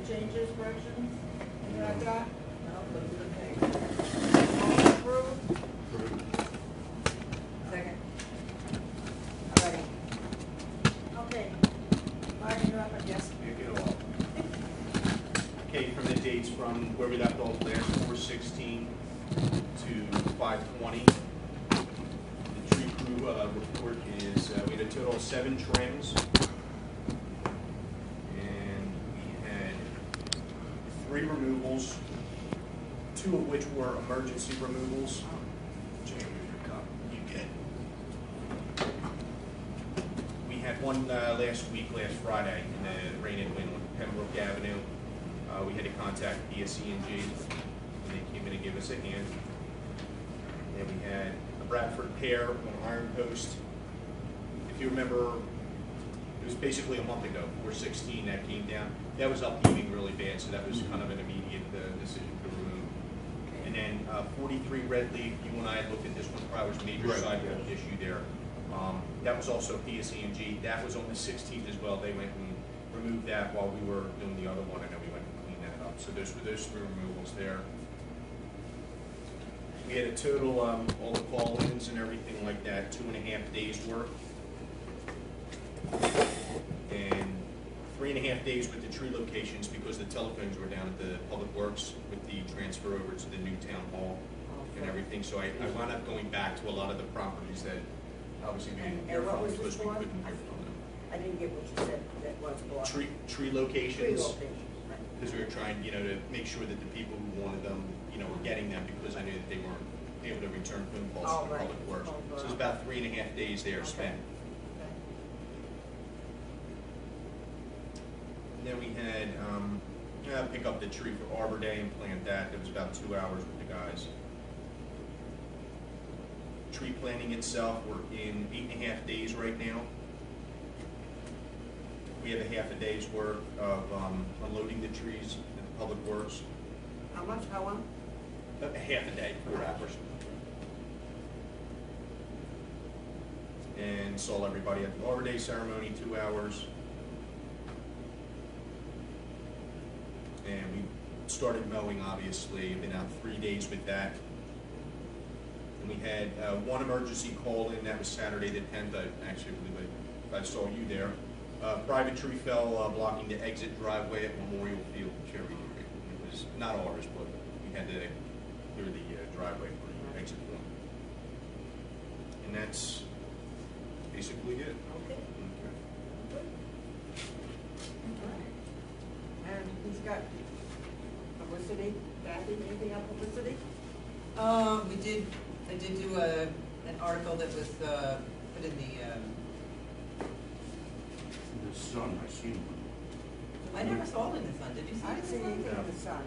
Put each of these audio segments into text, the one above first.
changes, corrections? Anything like that? No, looks okay. All approved? Second. All right. Okay. Martin, you're up, I guess. You get all. Okay, from the dates from where we left off last, 4/16 to 5/20. The tree crew report is, we had a total of 7 trims. And we had 3 removals, 2 of which were emergency removals. Jay, here's your cup. You get. We had one last week, last Friday, in the rain and wind on Pembroke Avenue. We had to contact PSE&G, and they came in to give us a hand. Then we had a Bradford pair on Iron Post. If you remember, it was basically a month ago, 4/16, that came down. That was upheaving really bad, so that was kind of an immediate decision to remove. And then 43 Red Leaf, you and I had looked at this one, probably was a major sidewalk issue there. That was also PSE&G. That was on the 16th as well. They went and removed that while we were doing the other one, and then we went and cleaned that up. So those were those 3 removals there. We had a total, all the call-ins and everything like that, 2.5 days worth. And 3.5 days with the tree locations because the telephones were down at the Public Works with the transfer over to the new town hall and everything. So I wound up going back to a lot of the properties that obviously we didn't hear from because we couldn't hear from them. I didn't get what you said that was for. Tree locations. Tree locations, right. Because we were trying, to make sure that the people who wanted them, were getting them because I knew that they weren't able to return phone calls from the Public Works. So it was about 3.5 days there spent. Okay. And then we had, pick up the tree for Arbor Day and plant that. It was about 2 hours with the guys. Tree planting itself, we're in 8.5 days right now. We have a half a day's worth of unloading the trees at the Public Works. How much, how long? A half a day, 4 hours. And saw everybody at the Arbor Day ceremony, 2 hours. And we started mowing, obviously. Been out 3 days with that. And we had one emergency call in, that was Saturday the 10th. I believe I saw you there. Private tree fell blocking the exit driveway at Memorial Field Cherry Tree. It was not ours, but we had to clear the driveway for the exit point. And that's basically it. Okay. And he's got publicity, Kathy, anything on publicity? I did do an article that was put in the, The Sun, I seen one. I never saw it in the Sun, did you see I it? didn't see anything in the sun.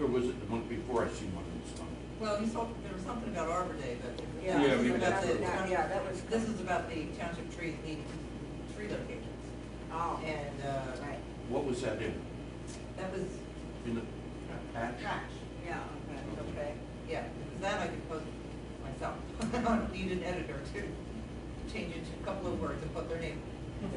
Or was it the month before I seen one in the Sun? Well, you saw, there was something about Arbor Day, but. Yeah, Yeah, this is maybe about that's the what it was. Yeah, that was. This is about the township trees needing tree locations. Oh, And, right. What was that in? that was, In the patch? Trash, yeah, okay. yeah, because that I could post myself. I don't need an editor to change it to a couple of words and put their name.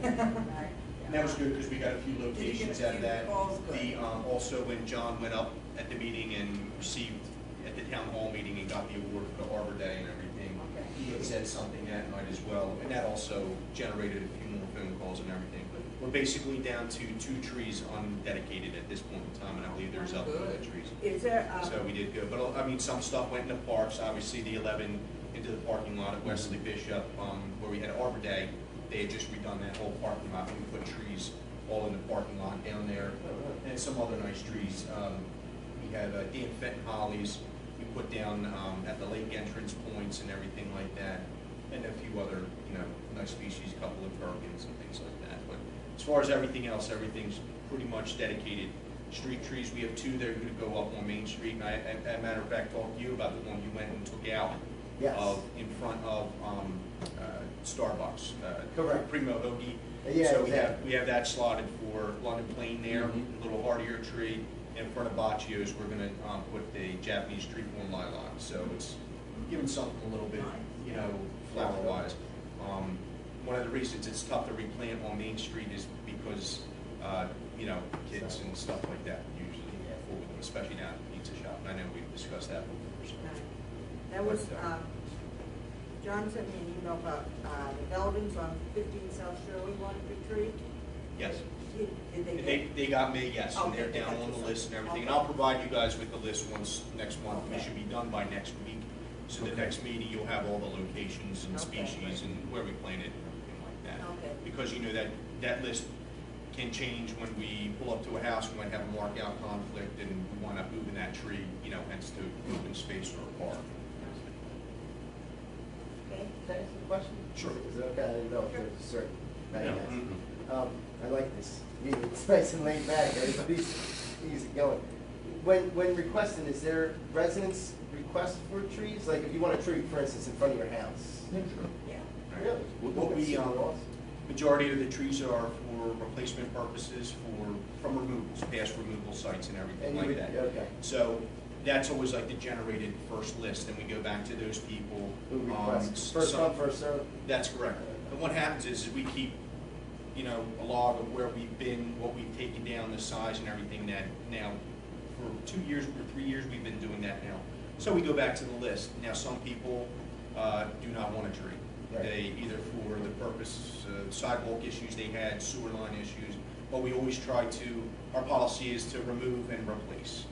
Right. And that was good because we got a few locations out of that. Calls, good. The, also when John went up at the meeting and received at the town hall meeting and got the award for the Arbor Day and everything, Okay. he had said something that night as well, and that also generated a few more phone calls and everything. We're basically down to 2 trees undedicated at this point in time, and I believe there's up to Good. trees. Is there, So we did good, but I mean, some stuff went in the parks, obviously the 11 into the parking lot at Wesley Bishop, where we had Arbor Day. They had just redone that whole parking lot, and we put trees all in the parking lot down there, and some other nice trees. We have Dan Fenton hollies we put down at the lake entrance points and everything like that, and a few other, nice species, a couple of Perkins and things like that. But as far as everything else, everything's pretty much dedicated. Street trees, we have 2 that are going to go up on Main Street. And I, as a matter of fact, talked to you about the one you went and took out in front of Starbucks. Correct. Primo Hoagie. Yeah, so exactly. we have that slotted for London Plain there, Mhm. a little hardier tree. In front of Baccios, we're going to put the Japanese treeform lilac. So it's giving something a little bit, flower-wise. One of the reasons it's tough to replant on Main Street is because you know, kids and stuff like that usually fool with them, especially down at the pizza shop. And I know we've discussed that before. So. That was, But, John sent me an email about, the Eldons on 15 South Shirley wanted a tree. Yes. Did they get? They got me, yes, and they're Okay, down they on got the you list and some. everything. And Okay. I'll provide you guys with the list once, next month. We Okay. should be done by next week. So the Okay. next meeting, you'll have all the locations and Okay. species and where we planted and everything like that. Okay. Because you know that list can change when we pull up to a house, we might have a mark out conflict and we wind up moving that tree, you know, hence to open space or a park. Okay. Can I ask a question? Sure. Is it okay? I didn't know if there's a certain. Yeah. Yes. I like this. It's nice and laid back. Everybody's easy going. When requesting, is there residents request for trees? Like if you want a tree, for instance, in front of your house? Yeah. Really? What we, That's super awesome. majority of the trees are for replacement purposes, from removals, past removal sites and everything And you like would, that. okay. So that's always like the generated first list, and we go back to those people. Who requests? First some- come, first served? That's correct. And what happens is we keep, you know, a log of where we've been, what we've taken down, the size and everything that now, for 2 years or 3 years, we've been doing that now. So we go back to the list. Now, some people do not want a tree. Right. They, either for the purpose, sidewalk issues they had, sewer line issues, but we always try to, our policy is to remove and replace.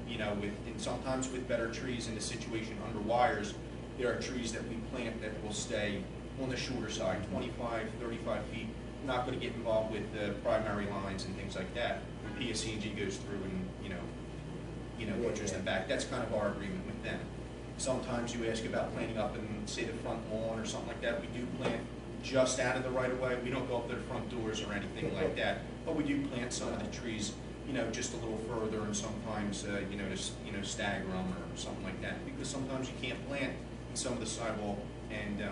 You know, and sometimes with better trees in the situation under wires, there are trees that we plant that will stay on the shorter side, 25, 35 feet. We're not going to get involved with the primary lines and things like that. When PSC&G goes through and, butchers them back, that's kind of our agreement with them. Sometimes you ask about planting up in, say, the front lawn or something like that. We do plant just out of the right of way. We don't go up to the front doors or anything like that, but we do plant some of the trees, just a little further, and sometimes, to stagger them or something like that, because sometimes you can't plant in some of the sidewalk and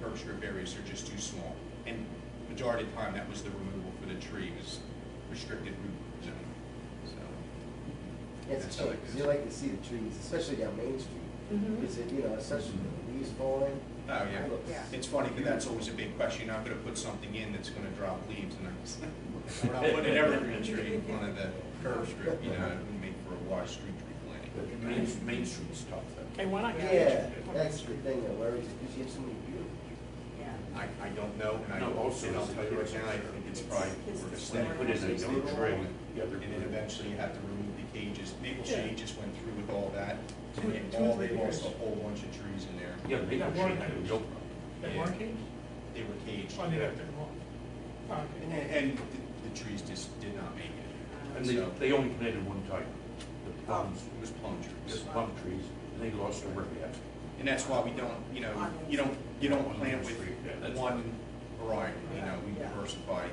curb strip areas are just too small. And majority of the time, that was the removal for the tree, was restricted root zone. So It's that's how cute, it 'cause goes. you like to see the trees, especially down Main Street. Mhm. Because especially the leaves falling. Oh, yeah. It looks- Yeah. It's funny, because that's always a big question. You're not gonna put something in that's gonna drop leaves, and we're not putting an evergreen tree in front of the curb strip, it would make for a wide street tree planting. But Main Street's tough though. Hey, why not? Yeah, that's the thing that worries, because you have so many beautiful trees. Yeah. I don't know, and No, also, and I'll tell you right now, I think it's probably for the Then you aesthetic. put in a young tree, the other. And then eventually you have to remove the cages. Maple Shade just went through with all that, and they lost a whole bunch of trees in there. Yeah, they got shade, had a real problem. They Yeah. weren't caged? They were caged. Oh, they left it alone. And the trees just did not make it. And So, they only planted one type, the plums, it was plum trees. just plum trees, and they lost over half. And that's why we don't, you don't plant with one variety, we diversify,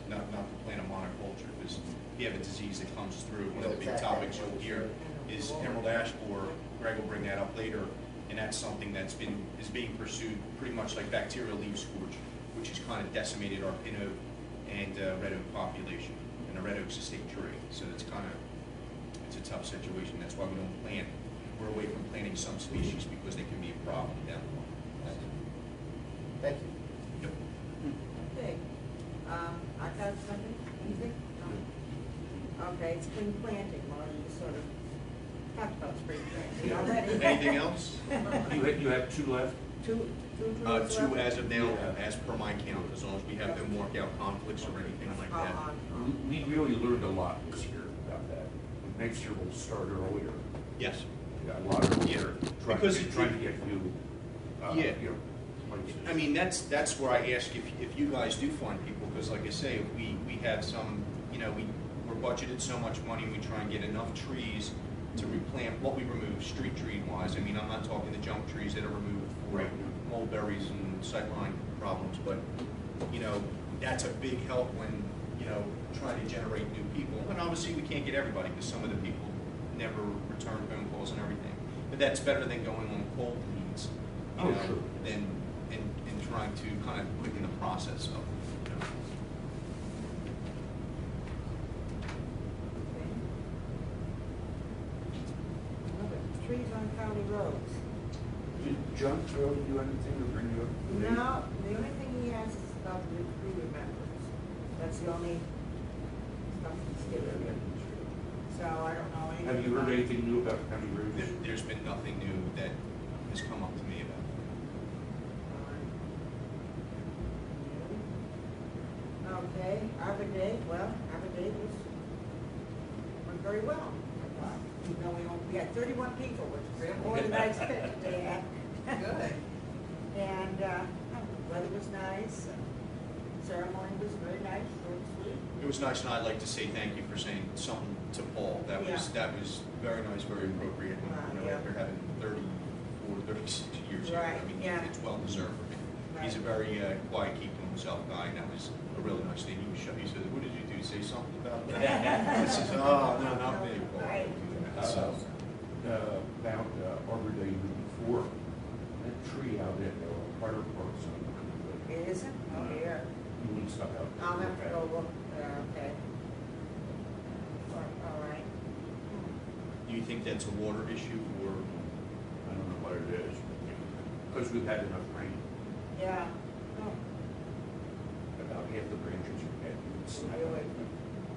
not to plant a monoculture, because if you have a disease that comes through, one of the big topics you'll hear is emerald ash borer. Greg will bring that up later, and that's something is being pursued pretty much like bacterial leaf scourge, which has kind of decimated our pin oak and red oak population, and the red oak's a state tree, so it's a tough situation. That's why we don't plant. We're away from planting some species because they can be a problem down the line. Thank you. Yep. Okay, I got something, anything? No? Okay, spring planting, well, you sort of talked about spring planting already. Anything else? You have two left? Two trees left? Two as of now, Yeah. as per my count, as long as we have them work out conflicts or anything like that. We really learned a lot this year about that. Next year we'll start earlier. Yes. We got a lot of Yeah. year Because trying to get you, Yeah. places. I mean, that's where I ask if you guys do find people, because like I say, if we have some, we're budgeted so much money, we try and get enough trees to replant what we remove street tree wise. I mean, I'm not talking the junk trees that are removed for Right. mulberries and sightline problems, but, that's a big help when, trying to generate new people. And obviously, we can't get everybody, because some of the people never return phone calls and everything. But that's better than going on cold leads, Sure. than trying to kind of quicken the process up. Okay. Trees on county roads. Did John Trail do anything to bring you up? No, the only thing he has is about the tree remembrance. That's the only stuff that's given. So I don't know anything. Have you heard about- anything new about County Roads? There's been nothing new that has come up to me about. Okay, Arbor Day, well, Arbor Day went very well. I thought. Even though we had 31 people, which is more than I expected to have. Good. And, weather was nice, ceremony was very nice, short and sweet. It was nice, and I'd like to say thank you for saying something to Paul. That was very nice, very appropriate, Yeah. after having 34, 36 years here. Right, I mean, yeah. it's well deserved for him. He's a Right. very quiet, keep to himself guy, and that was a really nice thing. He said, "What did you do? Say something about that?" I said, "Oh, no, not me, Paul." I didn't do that." So, About Arbor Day before, that tree out at Carter Park, It isn't? Oh, here. you wouldn't stop out. I'll have to go look, okay. All right. do you think that's a water issue, or? I don't know what it is, because we've had enough rain. Yeah. Oh, About half the branches are dead. really?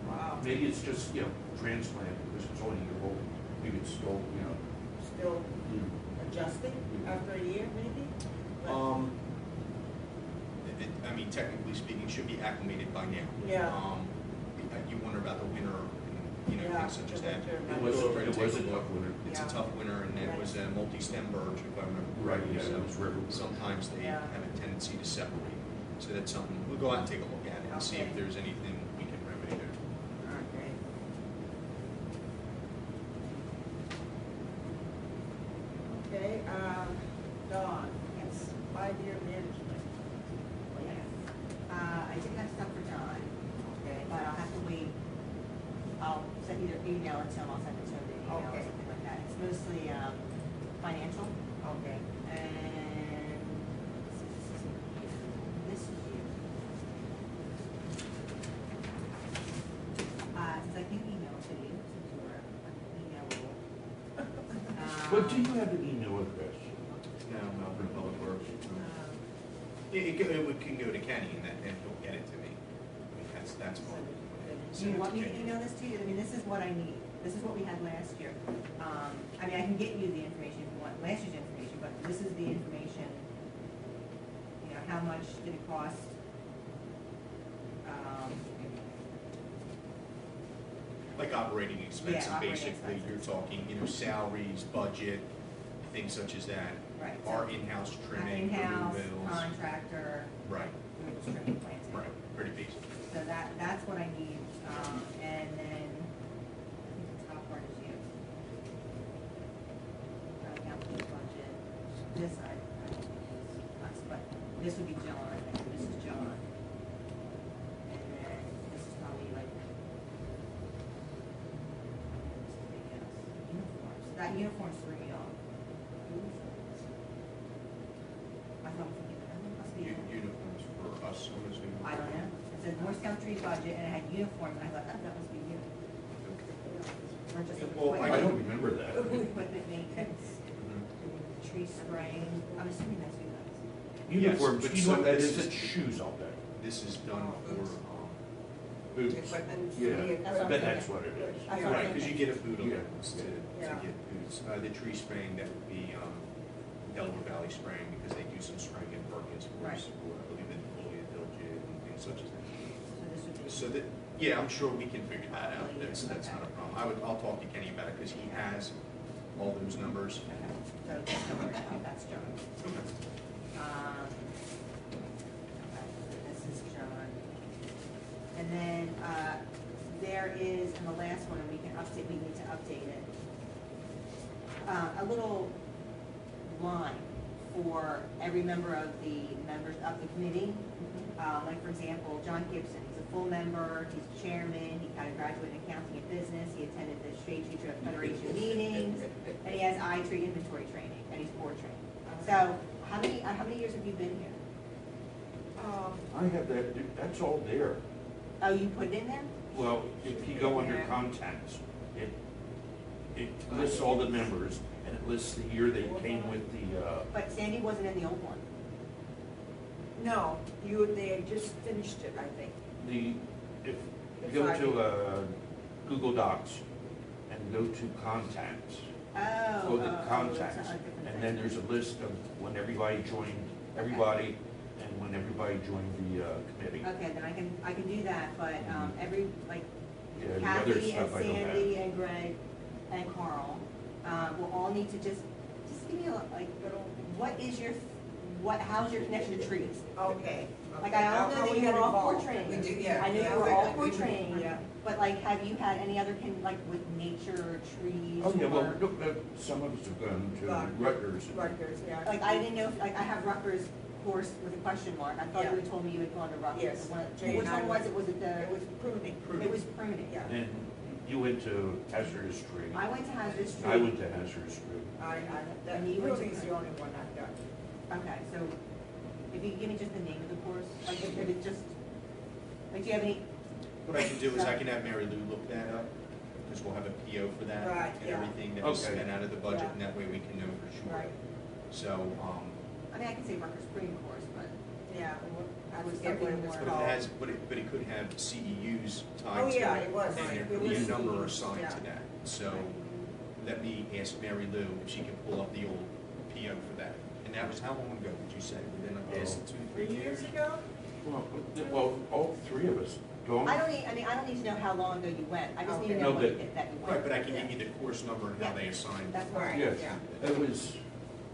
Wow. Maybe it's just, transplant, because it's only a year old. Maybe it's still, Still adjusting after a year, maybe? I mean, technically speaking, should be acclimated by now. Yeah. You wonder about the winter, and, Yeah, things such as the that. winter. It was Go over and a take look. tough winter. It's a Yeah. tough winter, and it Right. was a multi-stem birch, if I remember Right, correctly. yeah, So it was river. sometimes they Yeah. have a tendency to separate. So that's something, we'll go out and take a look at it and see if Okay. there's anything we can remedy there. Okay. Okay, Dawn, yes, 5-year management plan. I did have stuff for John, Okay. but I'll have to wait. I'll send either email it to him, I'll send it to him via email or Okay. something like that. It's mostly, financial Okay. and this year. Since I can email to you, since you're emailable. But do you have an email address? No, not for Public Works. It can go to Kenny, and he'll get it to me. I mean, that's fine. Do you want me to email this to you? I mean, this is what I need. This is what we had last year. I mean, I can get you the information if you want, last year's information, but this is the information. How much did it cost? Like operating expenses, Yeah, operating basically, expenses. you're talking, salaries, budget, things such as that. Right. Our in-house trimming, In-house, removals. contractor, Right, doing the trimming plants. right, pretty basic. So that's what I need, and then, I think the top part is you. Council's budget, this I don't think is us, but this would be John, and this is John. And then this is probably like, uniforms, that uniform's threw me off. I thought, it must be. Uniforms for us, I'm assuming. I don't know. It said North Country budget, and it had uniforms, and I thought, that must be you. Or just Well, I don't remember that. equipment maintenance, Mhm. tree spraying, I'm assuming that's you guys. Uniforms, but do you know so what that this is? is- It's shoes all day. This is done for, Boots. Equipment. Yeah, That's I bet okay. that's what it is. I right, because you get a boot Yeah. allowance to Yeah. get boots. The tree spraying, that would be Delaware Valley spraying, because they do some spraying in Perkins, of course, or I believe in Foley, Diligent, and things such as that. So this would be. So that, yeah, I'm sure we can figure that out. That's not a problem. I'll talk to Kenny about it, because he has all those numbers. Okay, so just don't worry about, that's John. This is John. And then, there is, in the last one, and we need to update it, a little line for every member of the committee. Like, for example, John Gibson, he's a full member, he's chairman, he kind of graduated in accounting and business, he attended the Shade Tree Federation meetings, and he has tree inventory training, and he's board trained. So, how many years have you been here? I have that, that's all there. Oh, you put it in there? Well, if you go under contacts, it lists all the members, and it lists the year they came with the, But Sandy wasn't in the old one. No, they had just finished it, I think. The Go 5 to years. Google Docs and go to contacts. Oh. Go to it's contacts, a different and thing. then there's a list of when everybody joined, everybody, and when everybody joined the committee. Okay, then I can do that, but, every, like, Yeah, the other Kathy and stuff I don't have. Sandy and Greg and Carl, will all need to just give me a, like, what is your, how's your connection to trees? Okay. Like, I all know that you were all for We training. do, yeah. I know yeah, you were all we for do. training, Yeah. but like, have you had any other, like, with nature or trees? Oh, yeah, well, or- look, some of us have gone to Rutgers. Rutgers. Rutgers, yeah. Like, I didn't know, if like, I have Rutgers course with a question mark. I thought you Yeah. had told me you had gone to Rutgers. Yes. Which one was it? Was it the? It was pruning. It was pruning. Yeah. And you went to hazardous tree. I went to hazardous tree. I went to hazardous tree. That And you went to pruning's the only one I've done. Okay, so if you could give me just the name of the course, like if it's just, like, do you have any? What I can do is I can have Mary Lou look that up, because we'll have a PO for that. Right, And yeah. everything that was Okay. spent out of the budget, Yeah. and that way we can know for sure. Right. So, I mean, I can say Rutgers pruning course, but Yeah. I was forget what it something was more- but called. it has, but it could have CEUs Oh, tied to it. yeah, it was. And It there could be a was number CEUs, assigned yeah. to that. So let me ask Mary Lou if she can pull up the old PO for that. And that was how long ago, would you say? Within, I guess, 2-3 years? ago? Well, all three of us don't. I don't need to know how long ago you went. I just need to Okay. know No, when but- that you went. Right, but I can give you the course number and how Yeah. they assigned. That's fine. Right. Yes, Yeah. it was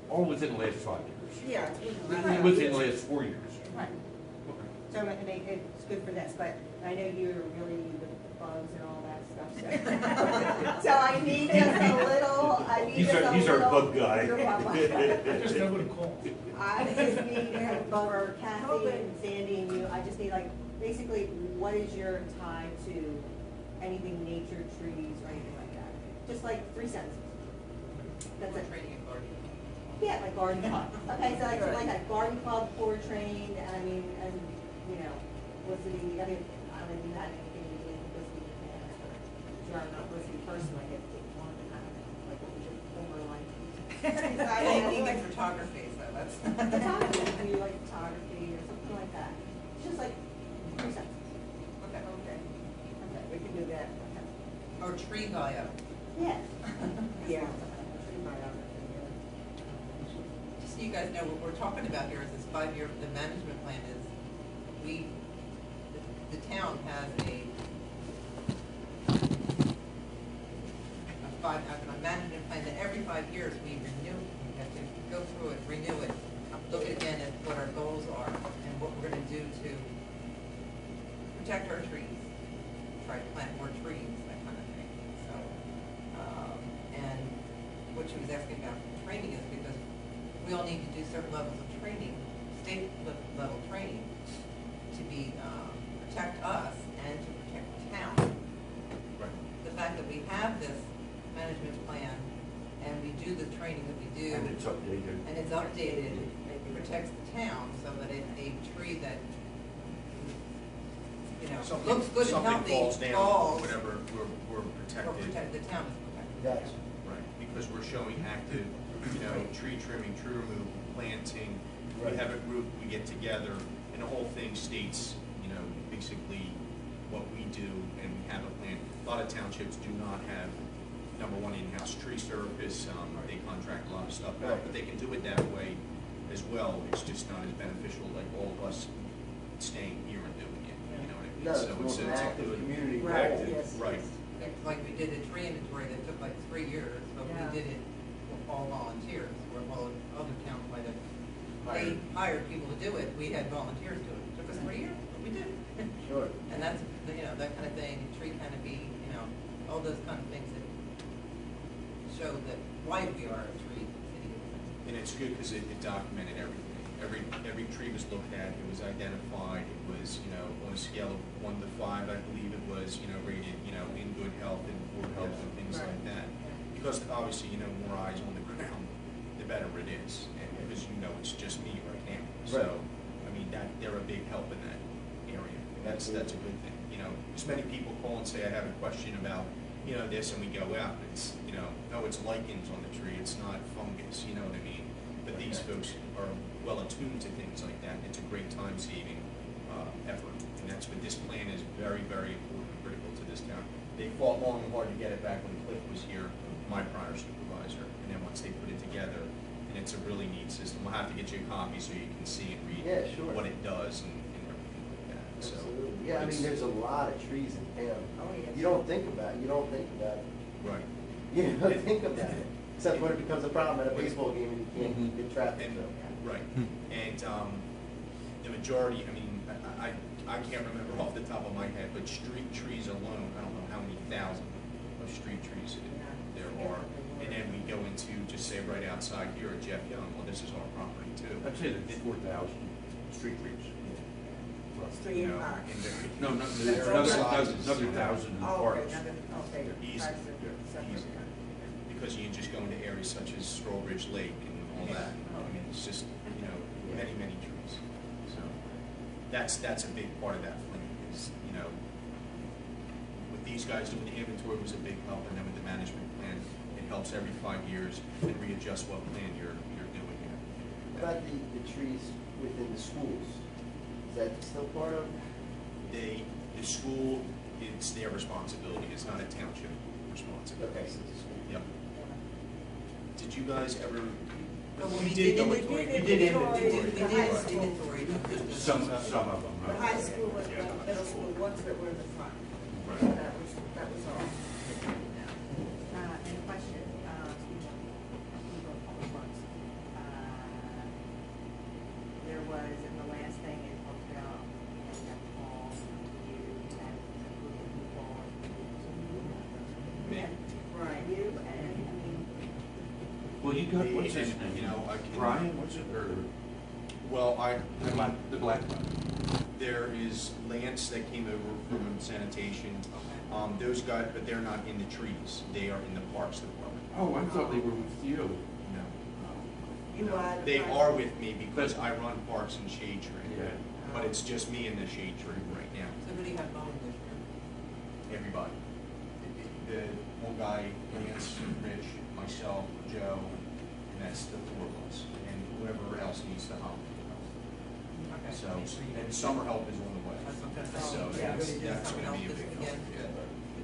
all within the last 5 years. Yeah. It was in the last 4 years. Right. So I mean, it's good for this, but I know you're really the bugs and all that stuff. So I need just a little, I need He's just a our- little. he's our bug guy. You're my bug guy. Just nobody calls. I just need for Kathy and Sandy and you, I just need like, basically, what is your tie to anything nature, trees, or anything like that? Just like 3 sentences. That's We're it. training in gardening. Yeah, like garden club. Okay, so like a garden club for trained, and I mean, and, you know, publicity, I mean, I don't even have anything to do with publicity, or not publicity person, like if they want to kind of, like, what was your former life? Anything in photography, so that's. Photography, do you like photography or something like that? It's just like 3 sentences. Okay. Okay, Okay. we can do that. Or tree bio. Yeah. Yeah. Just so you guys know, what we're talking about here is this 5-year, the management plan is, the town has a management plan that every 5 years we renew, we have to go through it, renew it, look again at what our goals are and what we're gonna do to protect our trees, try to plant more trees, that kind of thing, so. And what she was asking about training is because we all need to do certain levels of training, state level training, to be, protect us and to protect the town. Right. The fact that we have this management plan and we do the training that we do. And it's updated. And it's updated, it protects the town so that if a tree that, you know, looks good and Something healthy falls down, falls, whatever, we're or protected. protect, the town is protected. Gotcha. Right, because we're showing active, tree trimming, tree removal, planting. We Right. have a group, we get together, and the whole thing states, basically what we do, and we have a plan. A lot of townships do not have, number one, in-house tree service, they contract a lot of stuff out, Right. but they can do it that way as well. It's just not as beneficial like all of us staying here and doing it, you know what I mean? No, it's So more of an a active good- community Right, goal. yes. Right. It's like we did a tree inventory that took like 3 years, but Yeah. we did it with all volunteers, where all other towns might have, they hired people to do it, we had volunteers do it. It took us 3 years, but we did it. Sure. And that's, that kind of thing, tree canopy, all those kind of things that show that why we are a tree city. And it's good because it documented everything. Every tree was looked at, it was identified, it was, on a scale of 1 to 5, I believe it was, rated, in good health and poor health and things Right. like that. Because obviously, more eyes on the ground, the better it is. And because, it's just me right now. So, Right. I mean, they're a big help in that area. That's a good thing. As many people call and say, I have a question about, this, and we go out, and it's, no, it's lichens on the tree, it's not fungus, you know what I mean? But these folks are well attuned to things like that. It's a great time-saving effort, and that's what this plan is very, very important, this town. They fought long and hard to get it back when Cliff was here, my prior supervisor, and then once they put it together, and it's a really neat system. We'll have to get you a copy so you can see and read Yeah, sure. what it does and everything like that, so. Absolutely. Yeah, I it's- mean, there's a lot of trees in town. Oh, yes. You don't think about it. Right. You don't think about it, except when it becomes a problem at a baseball game and you can't Mhm. get traffic, And, so. right, and, the majority, I mean, I can't remember off the top of my head, but street trees alone, I don't know how many thousand of street trees there are. And then we go into, just say right outside here at Jeff Young, well, this is our property too. I'd say there's 4,000 street trees. Street You and know, park. and they're- No, no, they're there's all another sizes. 1,000 in the Oh, okay, parks. okay. They're easy, Parks are they're separate. easy. Because you can just go into areas such as Strawbridge Lake and all that. I mean, it's just, you know, many, many trees. So that's a big part of that plan is, you know, with these guys doing the inventory was a big help, and then with the management plan, it helps every 5 years and readjust what plan you're doing here. What about the trees within the schools? Is that still part of? The school, it's their responsibility, it's not a township responsibility. Okay, so the school. Yep. Did you guys ever, Well, you we did did go inventory. into, you did inventory. We did Right. inventory. Some of them. The high school and the middle school, ones that were in the front. Right. That was all. And a question, public works. There was, in the last thing, it talked about, that Paul, you, and a group of people. Me. Right. You, and, I mean, Well, you got, what's his name? You know, I can- Brian, what's it, or Well, the black one? there is Lance that came over from sanitation. Those guys, but they're not in the trees. They are in the parks department. Oh, I thought they were with you. No. You No. are. They are with me because I run parks and shade tree. Yeah. But it's just me in the shade tree right now. So who do you have mowing this year? Everybody. The one guy, Lance, Rich, myself, Joe, and that's the 4 of us. And whoever else needs to help. Okay. So, and summer help is on the way. That's what I'm So saying. that's gonna be a big help, Again. yeah.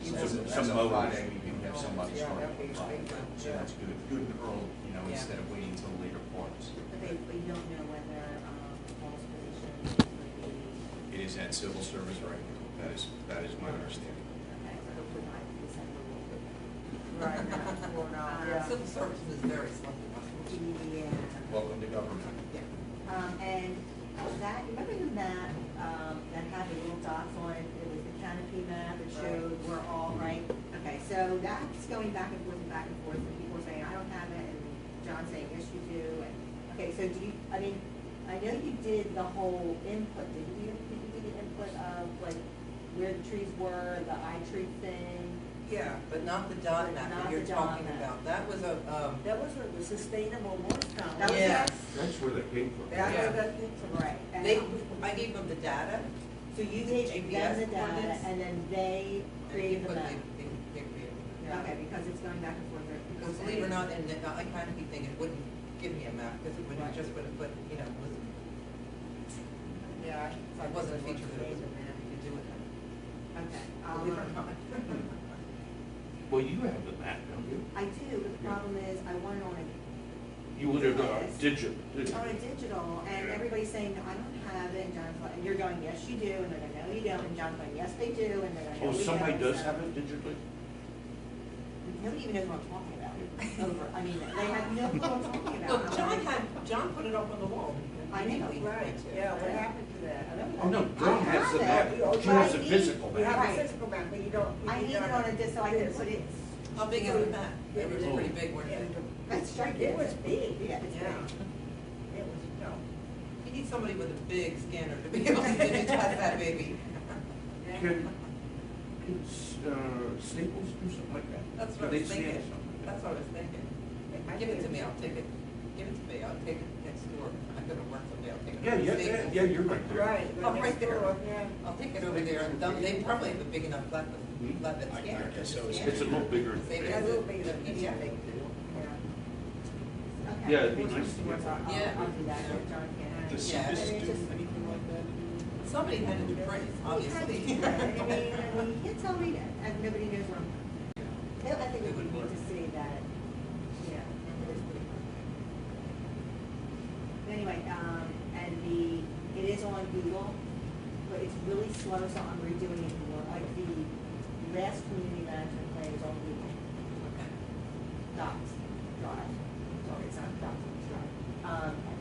Some That's a mowers. Friday, we can have somebody Yeah, start. that'd be great. So that's good, good and early, you know, Yeah. instead of waiting until later parts. but we don't know whether, Paul's position would be, It is at civil service right now, that is my understanding. okay, so hopefully by December we'll get Right, now, or not, yeah. Civil service is very selective. Yeah. Welcome to government. And that, remember the map, that had the little dots on it, it was the canopy map, it showed we're all right? Okay, so that's going back and forth and back and forth, and people are saying, I don't have it, and John's saying, yes, you do, and, okay, so do you, I mean, I know you did the whole input, did you do the input of, like, where the trees were, the eye tree thing? Yeah, but not the dot map Not that you're the dot talking map. about. That was a, That was the sustainable Morristown. That was Yeah. it? That's where they came from. That's Yeah. where that came from. Right. and- they, I gave them the data. So you gave them GPS the data, coordinates. and then they and created the put map? They created it. Okay, because it's going back and forth. Because believe it or not, and I kind of be thinking it wouldn't give me a map, because it would, Right. just would have put, you know, was, Yeah. it wasn't a feature that it was you could do with it. Okay. Believe it or not. Well, you have the map, don't you? I do, but the problem is, I want it on You would have Yes. digital. a digital, and everybody's saying, no, I don't have it, and John's like, and you're going, yes, you do, and they're going, no, you don't, and John's going, yes, they do, and they're going, no, Oh, we don't. somebody does So- have it digitally? Nobody even knows what I'm talking about. Over, I mean, they have no clue what I'm talking about. Well, John put it up on the wall. I know. Right, yeah, what happened to that? Oh, no, I Dawn has the map. have it. She has a I need- physical You have map. Right. a physical map, but you don't. I need it on a disc so I can put it. How big is the map? It was pretty big, weren't it? That's right. It was big. Yeah, it's Yeah. big. It was, no. You need somebody with a big scanner to be able to digitize that baby. Can Staples do something like that? That's Can what I they was scan thinking. something? That's what I was thinking. Give it to me, I'll take it. Give it to me, I'll take it next door. I'm gonna work someday, I'll take it. Yeah, over to Staples. you're right there. Right. Oh, right there. Yeah. I'll take it over there and they probably have a big enough flatbed I scanner. guess so. It's a little bigger. Save it Yeah, a as little a bigger. PDF. Okay. Yeah, it'd be nice to get I'll Yeah. do that if John can't. Does Yeah. this And it's do just- anything like that? Somebody had to do print, obviously. I mean, you can't tell me that, and nobody knows where I'm from. I think it would be neat to see that, yeah, it is pretty fun. Anyway, it is on Google, but it's really slow, so I'm redoing it more. Like the last community management plan is on Google Okay. Docs, Drive, sorry, it's not Docs, it's Drive.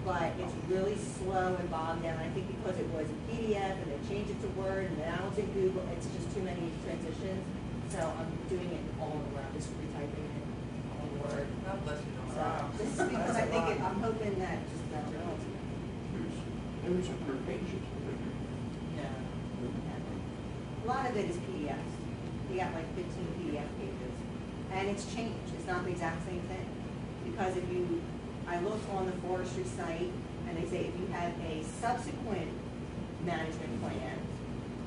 But it's really slow and bogged down. I think because it was a PDF and they changed it to Word and now it's in Google, it's just too many transitions. So I'm doing it all around, just retyping it on Word. God bless you. So this is because I think I'm hoping that just that will. There's a per page. No. A lot of it is PDFs. We got like 15 PDF pages. And it's changed. It's not the exact same thing. Because I look on the forestry site and they say if you have a subsequent management plan,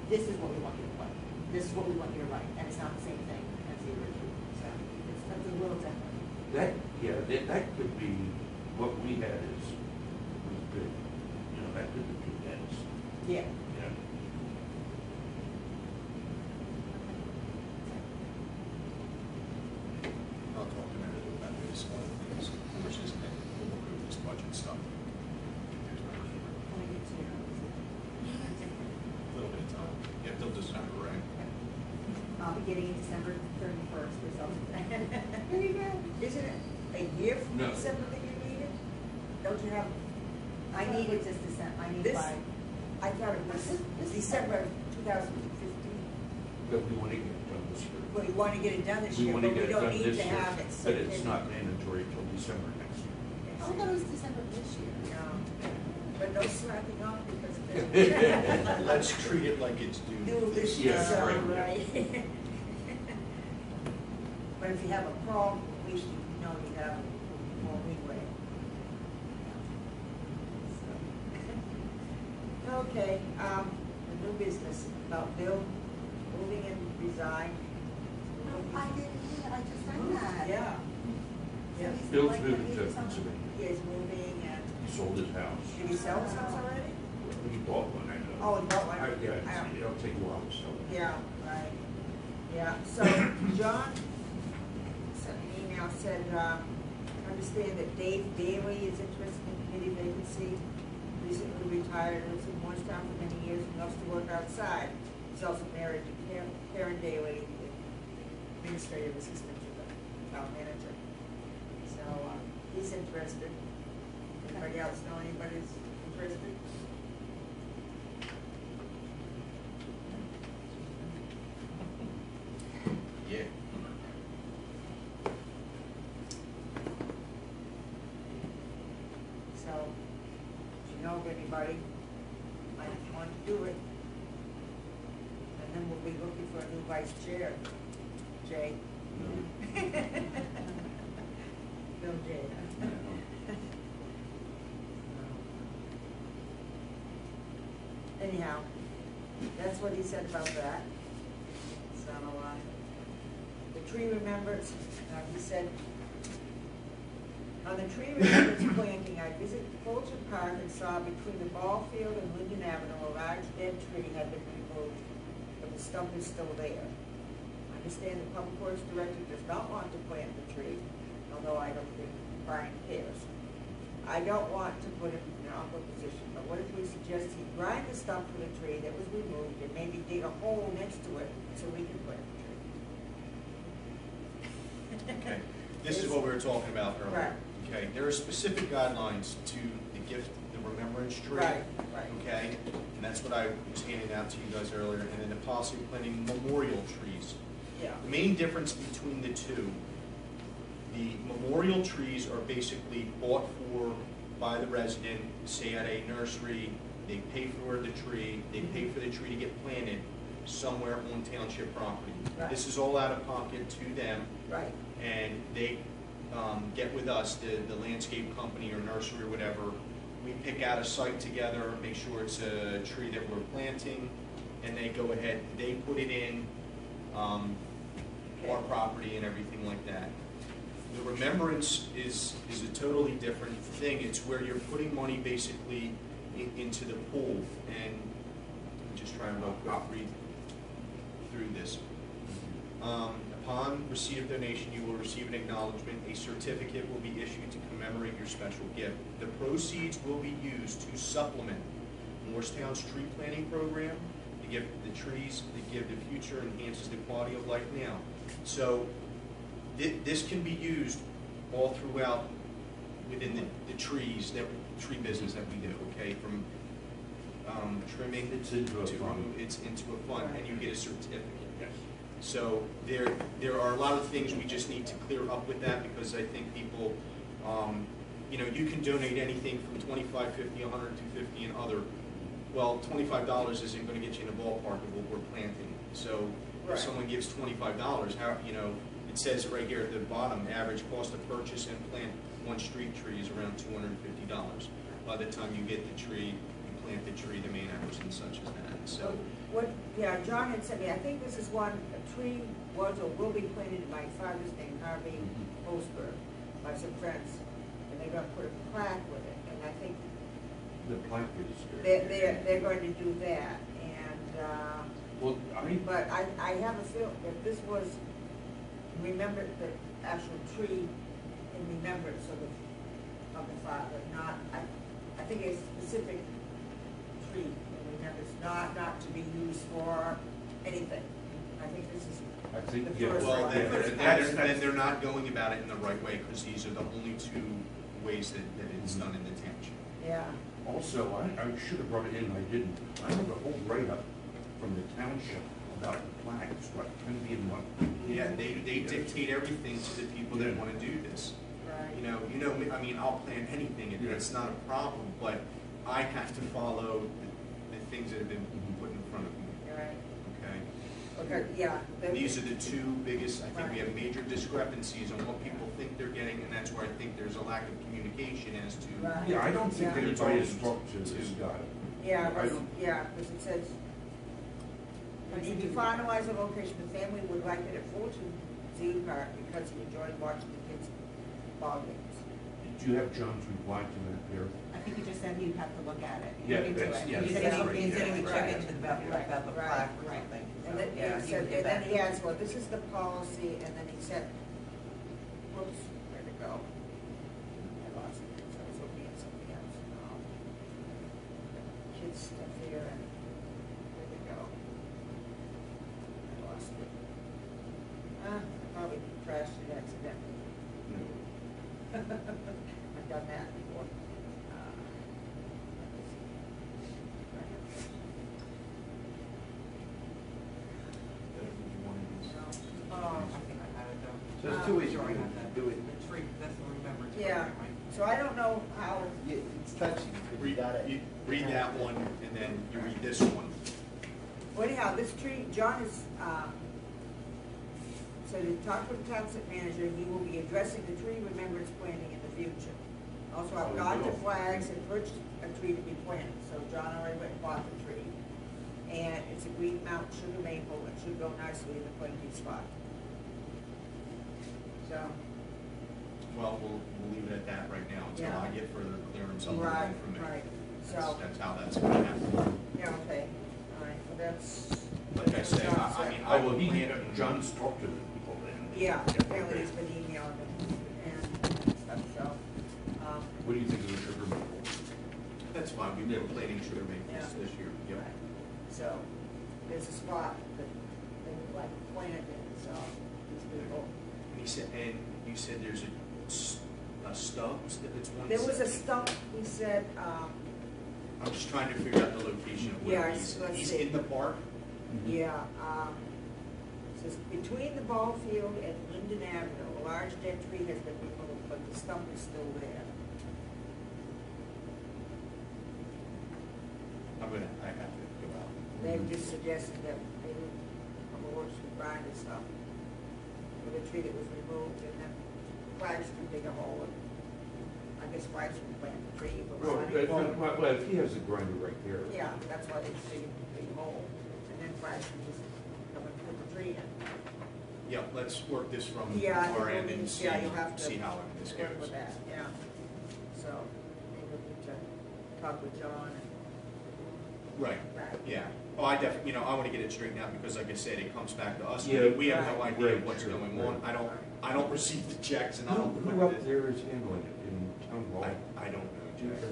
this is what we want you to put. This is what we want you to write. And it's not the same thing as the original. So it's a little different. That could be, what we had was good. You know, that could be condensed. Yeah. Yeah. I'll talk to Mary about this, one of the things, which is, we'll go through this budget stuff. When I get to your- A little bit of time, yeah, till December, right? I'll be getting it December 31st results. There you go. Isn't it a year from No. December that you need it? Don't you have? I need it this December, I need This, by, I thought it was December 2015. But we want to get it done this year. Well, you want to get it done this We year, want but to we get it don't done need this to year, have it. but it's not mandatory till December next year. I thought it was December this year. No, but no slacking off because of this. Let's treat it like it's due. Do this year, Yes, so, right. right? But if you have a problem, at least you know you have more leeway. So. Okay, the new business about Bill moving and resign. I didn't, I just read that. Yeah. Yeah. So he's Bill's like, moving he's to something- Pennsylvania. He is moving and, He sold his house. did he sell his house already? He bought one, I know. Oh, he bought one? Yeah, it'll take a while to sell it. Yeah, right. Yeah, so John sent an email, said, understand that Dave Daly is interested in committee vacancy. Recently retired, lives in Morristown for many years, and loves to work outside. He's also married to Karen Daly, the administrative assistant to the town manager. So, he's interested. Anybody else know anybody's interested? Yeah. So, if you know of anybody, might want to do it. And then we'll be looking for a new vice chair, Jay. Bill Jay. Anyhow, that's what he said about that. So, the tree remembrance, he said, on the tree remembrance planting, I visited Fulton Park and saw between the ball field and Linden Avenue, a large dead tree had been removed, but the stump is still there. I understand the Public Works Director does not want to plant the tree, although I don't think Brian cares. I don't want to put him in an awkward position, but what if we suggest he grind the stump for the tree that was removed and maybe dig a hole next to it so we can plant the tree? Okay, this is what we were talking about earlier. Right. Okay, there are specific guidelines to the gift, the remembrance tree. Right, right. Okay, and that's what I was handing out to you guys earlier, and then the policy of planting memorial trees. Yeah. The main difference between the two, the memorial trees are basically bought for by the resident, say at a nursery, they pay for the tree, they pay for the tree to get planted somewhere on township property. Right. This is all out of pocket to them, Right. and they get with us, the landscape company or nursery or whatever. We pick out a site together, make sure it's a tree that we're planting, and they go ahead, they put it in our property and everything like that. The remembrance is a totally different thing. It's where you're putting money basically into the pool, and try and read through this. Upon receipt of donation, you will receive an acknowledgement. A certificate will be issued to commemorate your special gift. The proceeds will be used to supplement Morristown's tree planting program, to give the trees that give the future, enhances the quality of life now. So this can be used all throughout within the tree business that we do, okay? From trimming It's into a to fund. it's into a fund, and you get a certificate. Yes. So there are a lot of things we just need to clear up with that, because I think people, you can donate anything from $25, $50, $100, $250, and other. Well, $25 isn't going to get you in the ballpark of what we're planting. So Right. if someone gives $25, it says right here at the bottom, average cost to purchase and plant one street tree is around $250. By the time you get the tree, you plant the tree, the main hours and such as that. So. John had sent me, I think this is one, a tree was or will be planted in my father's name, Harvey Holzberg, by some friends, and they're gonna put a plaque with it, and I think The plaque is. they're going to do that, and, Well, but I have a feel, if this was, remember the actual tree in remembrance of the father, not, I think a specific tree in remembrance, not to be used for anything. I think this is I think, the yeah, first Well, one. then they're not going about it in the right way, because these are the only two ways that it's done in the township. Yeah, Also, I should have brought it in, I didn't. I have a whole write-up from the township about the plaques, what can be in what. Yeah, they dictate everything to the people that want to do this. right. I mean, I'll plan anything, and it's not a problem, but I have to follow the things that have been put in front of me, You're right. okay? Okay, yeah. These are the two biggest, I think we have major discrepancies on what people think they're getting, and that's where I think there's a lack of communication as to. Right. Yeah, I don't think Yeah. anybody has talked to this guy. Yeah, I don't- because it says, we need to finalize the location, the family would like it at Fulton Zoo Park because he enjoyed watching the kids' ball games. Did you have John's reply to that there? I think you just said you'd have to look at it. Yeah, Look into that's- it. yeah, You He said said look he into said it. he would check into about the Right, plaque or right. something. And So, then, yeah, he said, would get and then back. he asked, well, this is the policy, and then he said, whoops, where'd it go? I lost it, so I was looking at something else. Kids stuff here, and where'd it go? I lost it. I probably crashed it accidentally. No. I've done that before. I think I had it though. So there's two ways you Sure, I can had that. do it. The tree, that's the remembrance. Yeah, program, right? so I don't know how, Yeah, it's touchy, because you gotta. You read that one, and then you read this one. well, anyhow, this tree, John is, so to talk with the township manager, he will be addressing the tree remembrance planting in the future. Also, I've got the flags and purchased a tree to be planted, so John already went and bought the tree. And it's a green mountain sugar maple, it should go nicely in the planting spot. So, Well, we'll leave it at that right now until Yeah. I get further clearance on the right, from there. right, That's so, how that's gonna happen. yeah, okay, all right, well, that's. Like I say, I mean, I Oh, well, will plan it. John's talked to the people then. Yeah, apparently he's been emailing them and stuff, so, What do you think of the sugar maple? That's fine, we've been planting sugar maples Yeah. this year, yep. so, there's a spot that they would like to plant in, so, these people. And you said there's a stub, it's one. There was a stump, he said, I'm just trying to figure out the location of where Yeah, he's let's he's see. in the park. yeah, it says, between the ball field and Linden Avenue, a large dead tree has been removed, but the stump is still there. I have to go out. They just suggested that maybe a couple works with Brian and stuff, for the tree that was removed, and then Flags can dig a hole, and I guess Flags can plant the tree, but Well, if he has a grinder right there. yeah, that's why they dig a big hole, and then Flags can just come and put the tree in. Yeah, let's work this from Yeah, I think our end we'll and need- see, yeah, you'll have to see how this work goes. with that, yeah. So, maybe we need to talk with John and Right, Right. yeah. Oh, I definitely, I want to get it straightened out because like I said, it comes back to us. Yeah. We have no Right. idea Right, what's sure, going on. right. I don't receive the checks and I don't. Who up there is handling it in town hall? I don't know, Jack.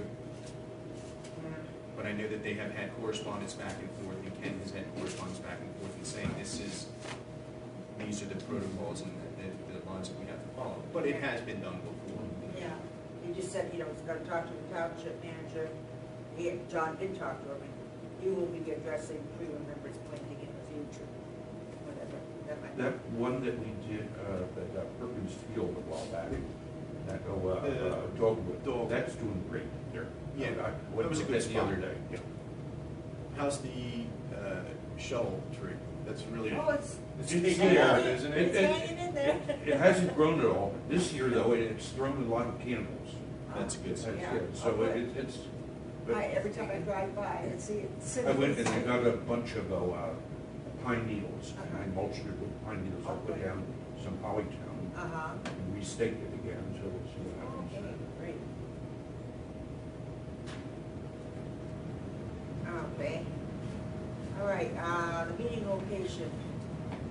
But I know that they have had correspondence back and forth, and Ken has had correspondence back and forth and saying these are the protocols and the lines that we have to follow. But it has been done before. Yeah, he just said, he's gonna talk to the township manager. John did talk to him, and he will be addressing tree remembrance planting in the future, whatever. might- That one that we did, that Perkins Field a while back, that, Dogwood, Dogwood. that's doing great there. Yeah, I that went was a to good it the spot. other day. Yeah. How's the shuttle tree? That's really. Oh, it's taking hanging care of in- it, isn't It's it? hanging in there. It hasn't grown at all. This year, though, it's thrown a lot of candles. That's a good That's sign. Yeah. it. So it's. Every time I drive by, I see it sitting. I went and I got a bunch of pine needles, and I mulched it with pine needles. I put down some polytown, Uh-huh. and we staked it again, so we'll see what happens. Okay, great. Okay. All right, the meeting location,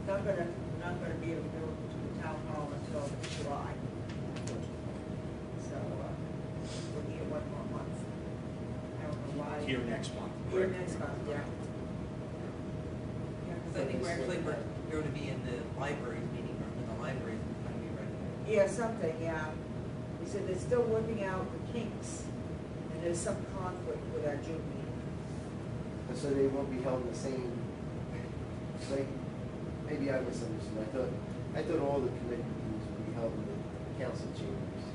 not gonna be able to go to the town hall until July. So, we'll need 1 more month. I don't know why. Here next month. Here next month, yeah. Because I think we're going to be in the library's meeting room, and the library's going to be ready. Yeah, something, yeah. He said they're still working out the kinks, and there's some conflict with our June meeting. And so they won't be held in the same, like, maybe I misunderstood. I thought all the committee meetings would be held in the council chambers.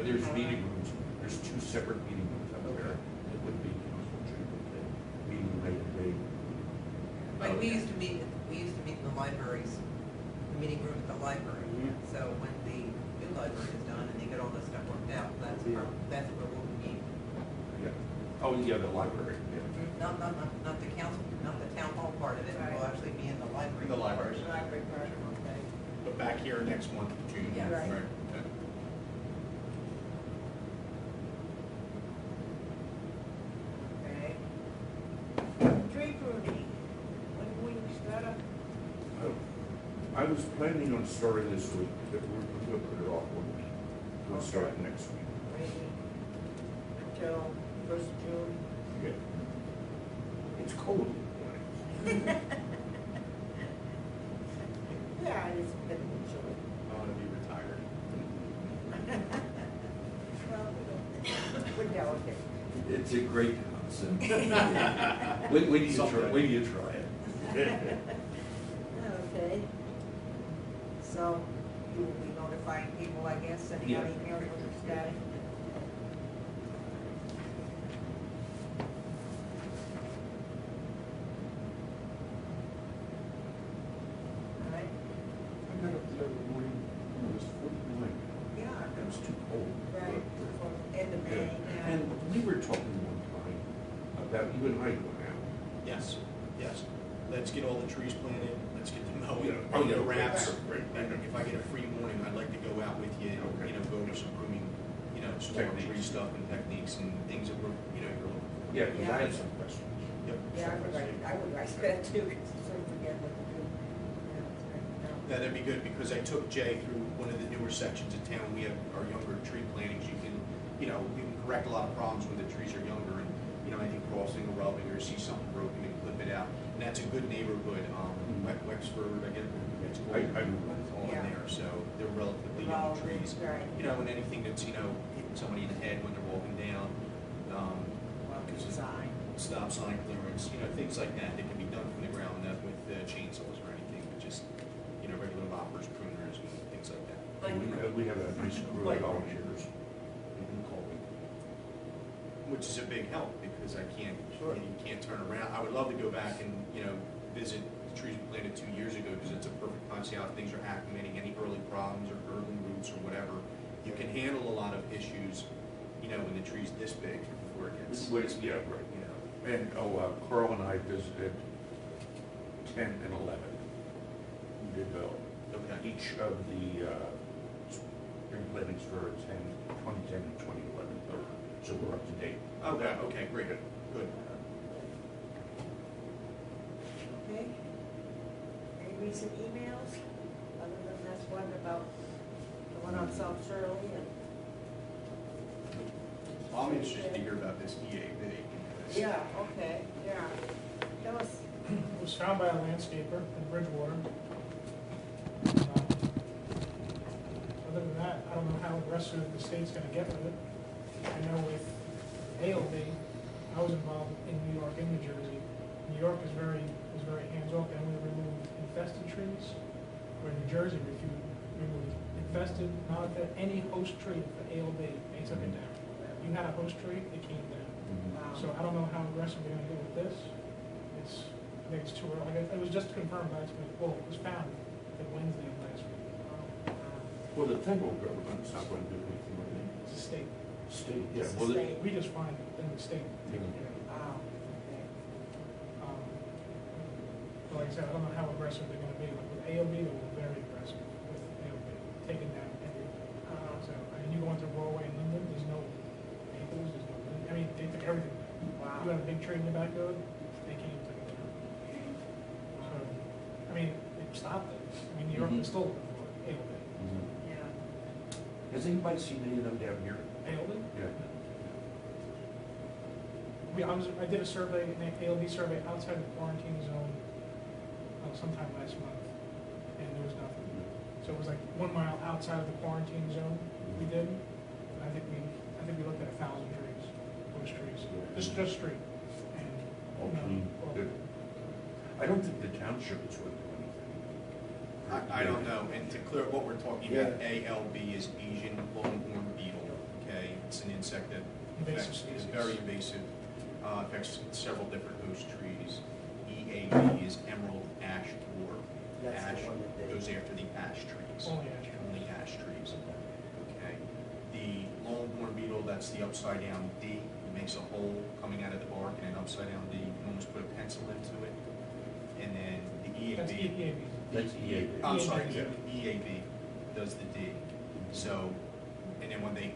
There's meeting rooms, there's 2 separate meeting rooms up there. It would be council chamber, meeting night and day. Like, we used to meet in the libraries, the meeting room at the library. Mhm. So when the new library is done and they get all this stuff worked out, that's Yeah. where we'll meet. Yeah. Oh, yeah, the library, yeah. Not the council, not the town hall part of it, Right. we'll actually be in the library. The library. Library part, okay. But back here next month, June. Yes. Right. Okay. Okay. Tree pruning, when we start up, I was planning on starting this week, but we're going to put it off one week. We'll start next week. maybe until 1st of June. Yeah. It's cold. Yeah, it's been chilly. I want to be retired. Well, we're delicate. It's a great house. And when do you try it? Okay. So you will be notifying people, I guess, sending out Yeah. emails with the status. All right, I got up the other morning, it was 49. yeah, It was too cold. right, for end of May, yeah. And we were talking one time about you and I going out. Yes, yes. Let's get all the trees planted, let's get them mowed, Yeah. oh, the wraps. Right. And if I get a free morning, I'd like to go out with you, Okay. and, go over some grooming, small tree Techniques. stuff and techniques and things that we're, you're looking for. Yeah, because I had some questions. Yep. Yeah, I would write that too, because I sort of forget what to do. Yeah, that's right. No. Yeah, that'd be good, because I took Jay through one of the newer sections of town. We have our younger tree plantings. You can correct a lot of problems when the trees are younger, and, anything crossing or rubbing or see something broken and clip it out. And that's a good neighborhood, Wexford, I guess it's called. I It's all in Yeah. there, so they're relatively Well, young trees. right. And anything that's, hitting somebody in the head when they're walking down, Well, because of design. stop sign clearance, things like that can be done from the ground, not with chainsaws or anything, but just, regular loppers, pruners, and things like that. We have a nice crew of volunteers. You can call me. Which is a big help, because I can't, Sure. you can't turn around. I would love to go back and, visit the trees we planted 2 years ago, because it's a perfect time to see how things are acclimating, any early problems or early roots or whatever. You can handle a lot of issues, when the tree's this big before it gets, Yeah, right. And, Carl and I visited 10 and 11. We did Okay. each of the spring plantings for 2010 and 2011. so we're up to date. Okay, great, good. Okay. Any recent emails, other than this one about the one on South Shirley and? I'm interested to hear about this EAV. because- Yeah, okay, yeah. Tell us. It was found by a landscaper in Bridgewater. Other than that, I don't know how aggressive the state's gonna get with it. I know with ALB, I was involved in New York and New Jersey. New York is very hands-off, and we removed infested trees, where New Jersey removed infested, not that any host tree for ALB, they took it down. You had a host tree, it came down. So I don't know how aggressive they're gonna get with this. I think it's too early. Like, it was just confirmed last week, well, it was found like Wednesday of last week. Well, the federal government's not going to do anything with it. It's a state. State, yeah, It's the well, state. We just find it in the state. taking care of it. Wow, okay. But like I said, I don't know how aggressive they're gonna be. Like with AOB, they were very aggressive with AOB, taking down everything. So, I mean, you go into Broadway and Linden, there's no maples, there's no, I mean, they took everything down. Wow. You had a big tree in the backyard, they came and took it down. So, I mean, they stopped it. I mean, New York is still looking for it, AOB. Yeah. Has anybody seen any of them down here? AOB? Yeah. I did a survey, an ALB survey outside the quarantine zone sometime last month, and there was nothing. So it was like 1 mile outside of the quarantine zone we did, and I think we looked at 1,000 trees, those trees, just street. And, All you know, clean, well, good. I don't think the township is going to do anything. I don't know, and to clear up what we're talking about, ALB is Asian longhorn beetle, okay? It's an insect that Invasive affects, is species. very invasive, affects several different host trees. EAB is emerald ash borer. That's the Ash one that they- goes after the ash trees. Only ash trees. Only ash trees, okay? The longhorn beetle, that's the upside down D, it makes a hole coming out of the bark and an upside down D, you can almost put a pencil into it. And then the That's EAB. EAB. That's EAB. I'm sorry, EAB. EAB does the D. So, and then when they,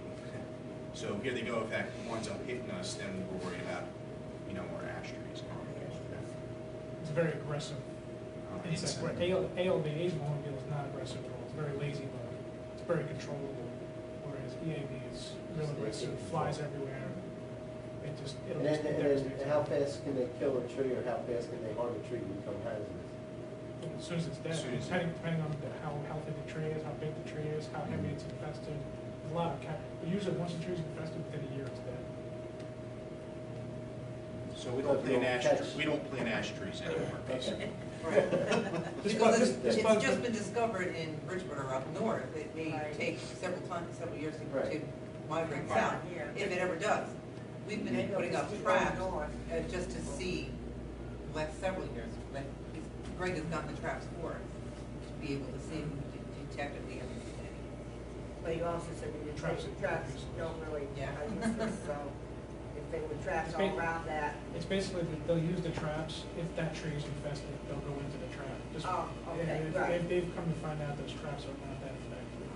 so here they go, if that winds up hitting us, then we're worried about, our ash trees. It's a very aggressive insect. Where ALB, Asian hornbill, is not aggressive at all. It's very lazy bug. It's very controllable. Whereas EAB is real aggressive, flies everywhere. It'll And just then, devastate. how fast can they kill a tree, or how fast can they harm a tree to become hazardous? As soon as it's dead, As soon as- depending on how healthy the tree is, how big the tree is, how heavy it's infested. There's a lot of but usually once the tree's infested, within a year it's dead. So we don't plant ash trees anymore, basically. Right. This Because bug- it's this bug- just been discovered in Bridgewater up north. It may Right. take several years to Right. migrate Right. south, Yeah. if it ever does. We've been Maybe putting it'll up just keep going traps north. just to see the last several years. But Greg has gotten the traps for us to be able to see and detect if we ever see any. But you also said that the Traps traps are- don't really, Yeah. are useless, so if they were traps It's all ba- around that. It's basically, they'll use the traps. If that tree is infested, they'll go into the trap. Just- Oh, okay, and right. they've come to find out those traps are not that effective.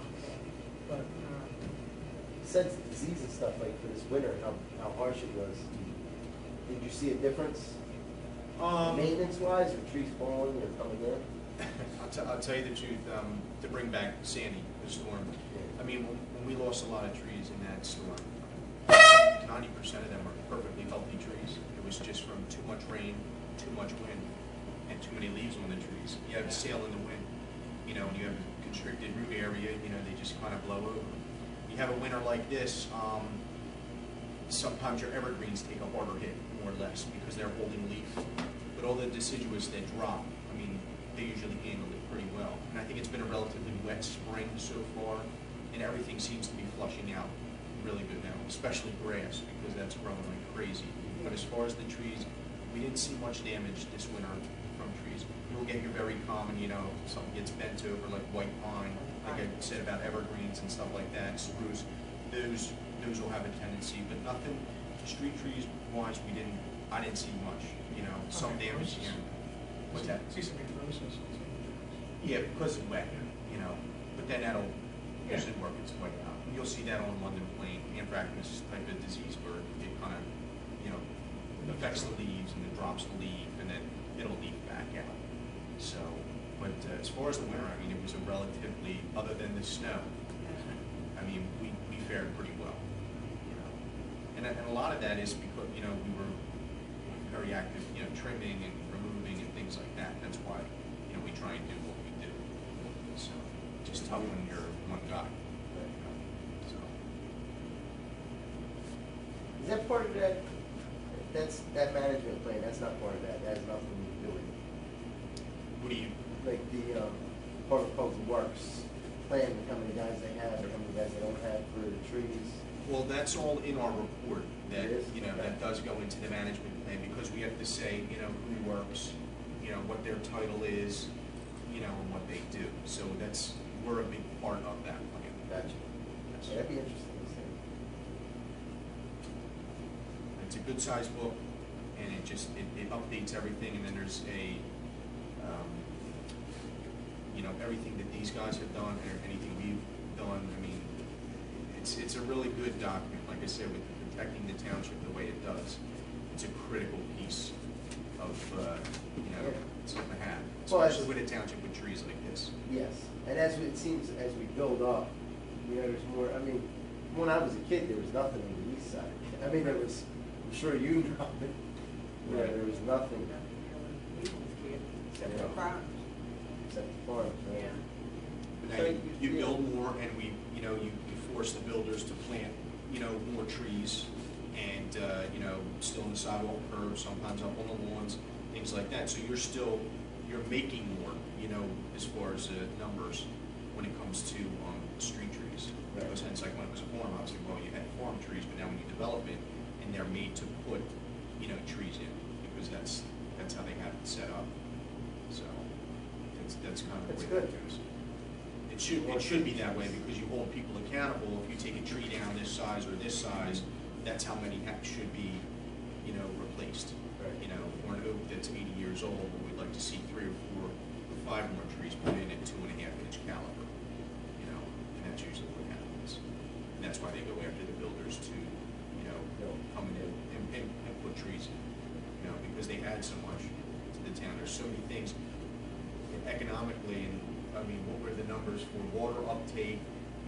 But Since disease and stuff like for this winter, how harsh it was, did you see a difference maintenance wise, or trees falling or coming in? I'll tell you the truth, to bring back Sandy, the storm, I mean, when we lost a lot of trees in that storm, 90% of them are perfectly healthy trees. It was just from too much rain, too much wind, and too many leaves on the trees. You have sail in the wind, and you have a constricted root area, they just kind of blow over. You have a winter like this, sometimes your evergreens take a harder hit, more or less, because they're holding leaf. But all the deciduous that drop, I mean, they usually handle it pretty well. And I think it's been a relatively wet spring so far, and everything seems to be flushing out really good now, especially grass, because that's growing like crazy. But as far as the trees, we didn't see much damage this winter from trees. You'll get your very common, something gets bent over, like white pine, like I said about evergreens and stuff like that, spruce. Those will have a tendency, but nothing, street trees wise, I didn't see much, some damage here. What's that? see some necrosis. Yeah, because it's wet, but then that'll usually work its way up. You'll see that on London Plain, anthracnose type of disease where it kind of, affects the leaves and then drops the leaf and then it'll leaf back out. So, but as far as the winter, I mean, it was a relatively, other than the snow, I mean, we fared pretty well, And a lot of that is because, we were very active, trimming and removing and things like that. That's why, we try and do what we do. So, just tough when you're one guy. So. Is that part of that, that management plan, that's not part of that, that has nothing to do with it? What do you, Like the, Public Works plan, how many guys they have, or how many guys they don't have for the trees? well, that's all in our report, that, It is? Okay. that does go into the management plan, because we have to say, who works, what their title is, and what they do. So we're a big part of that plan. Gotcha. Yes. Yeah, that'd be interesting to see. It's a good sized book, and it updates everything, and then there's everything that these guys have done, or anything we've done. I mean, it's a really good document. Like I said, with protecting the township the way it does, it's a critical piece of, something to have, Well, especially with a township with trees like this. Yes, and it seems, as we build up, there's more, I mean, when I was a kid, there was nothing on the east side. I mean, there was, I'm sure you know, Right. there was nothing Except for farms. except the farms, right? But now you build more, and you force the builders to plant, more trees, and, still in the sidewalk curves, sometimes up on the lawns, things like that. So you're making more, as far as numbers when it comes to street trees. Right. Because it's like when it was a farm, obviously, well, you had farm trees, but now when you develop it, and they're made to put, trees in, because that's how they have it set up. So that's kind of the That's way good. that goes. It should be that way, because you hold people accountable. If you take a tree down this size or this size, that's how many should be, replaced. Right. For an oak that's 80 years old, we'd like to see 3 or 4 or 5 more trees put in at 2.5-inch caliber. And that's usually what happens. And that's why they go after the builders to, come in and put trees in. Because they add so much to the town. There's so many things economically, and I mean, what were the numbers for water uptake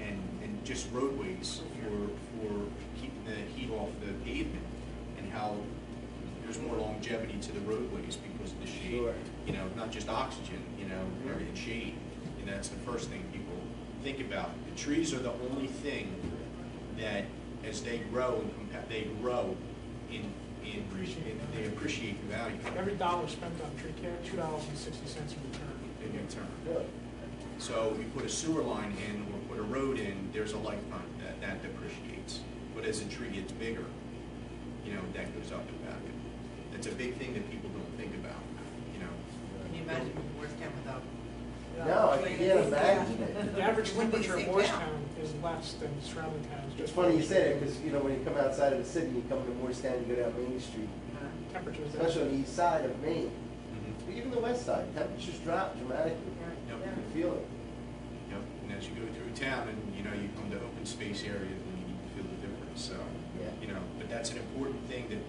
and just roadways for keeping the heat off the pavement, and how there's more longevity to the roadways because of the shade. Sure. Not just oxygen, everything shade. And that's the first thing people think about. The trees are the only thing that, as they grow they grow in they appreciate the value Every dollar spent on tree care, $2.60 in return. in return. Really? So we put a sewer line in or put a road in, there's a lifetime that depreciates. But as a tree gets bigger, that goes up in value. That's a big thing that people don't think about, Can you imagine Morristown without? No, I can't imagine it. The average When do you temperature in think Morristown is less than surrounding towns. It's funny you say that, because, when you come outside of the city, you come to Morristown, you go down Main Street, Temperatures. especially on the east side of Maine, Mhm. but even the west side, temperatures drop dramatically. Yep. You can feel it. Yep. And as you go through town and, you come to open space areas, and you feel the difference, so. Yeah. But that's an important thing that